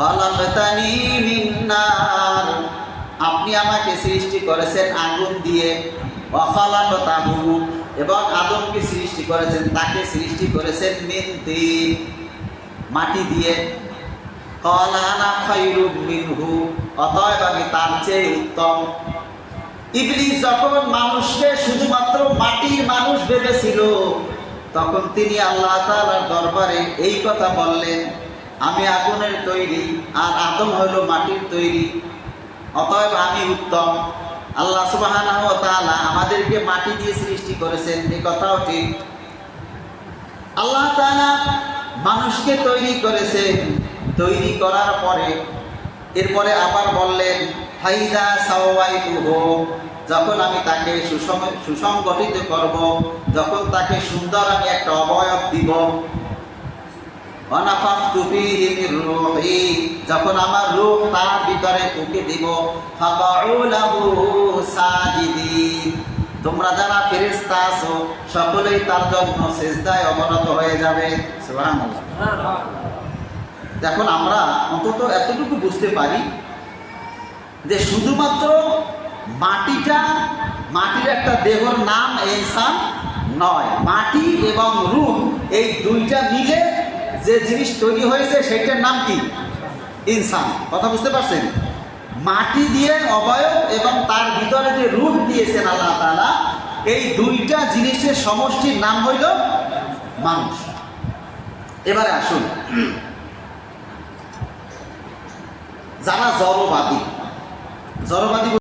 খালাকতানি মিন নার, আপনি আমাকে সৃষ্টি করেছেন আগুন দিয়ে, ওয়া খালাকতাহু, এবং আদমকে সৃষ্টি করেছেন, তাকে সৃষ্টি করেছেন মিন তিন, মাটি দিয়ে। ক্বালা আনা খায়রুম মিনহু, অতএব আমি তার চেয়ে উত্তম। ইবলিস যখন মানুষকে শুধুমাত্র মাটির মানুষ ভেবেছিল, তখন তিনি আল্লাহ তাআলার দরবারে এই কথা বললেন, আমি আগুনের তৈরি আর আদম হলো মাটির তৈরি, অতএব আমি উত্তম। আল্লাহ সুবহানাহু ওয়া তাআলা আমাদেরকে মাটি দিয়ে সৃষ্টি করেছেন, এই কথাও ঠিক। আল্লাহ তাআলা মানুষকে তৈরি করেছেন, তৈরি করার পরে এরপরে আবার বললেন ফাইদা সাওয়াইতুহু, যখন আমি তাকে সুসংগঠিত করব, যখন তাকে সুন্দর আমি একটা অবয়ব দিব, ওয়া নাফাখতু ফীহি মির রূহি, যখন আমার রূহ তার ভিতরে ফুঁকে দিব, ফাকাউ লাহু সাজিদিন, তোমরা যারা ফেরেশতা আছো সকলেই তার জন্য সিজদায় অবনত হয়ে যাবে। সুবহানাল্লাহ। এখন আমরা অন্তত এতটুকু বুঝতে পারি যে শুধুমাত্র মাটির একটা দেহর নাম ইনসান নয়, মাটি এবং রূহ এই দুইটা মিলে যে জিনিস তৈরি হয়েছে সেটার নাম কি? ইনসান। কথা বুঝতে পারছেন? মাটি দিয়ে অবয়ব এবং তার ভিতরে যে রূহ দিয়েছেন আল্লাহ তাআলা, এই দুইটা জিনিসের সমষ্টির নাম হইল মানুষ। এবারে আসুন, যারা জড়বাদী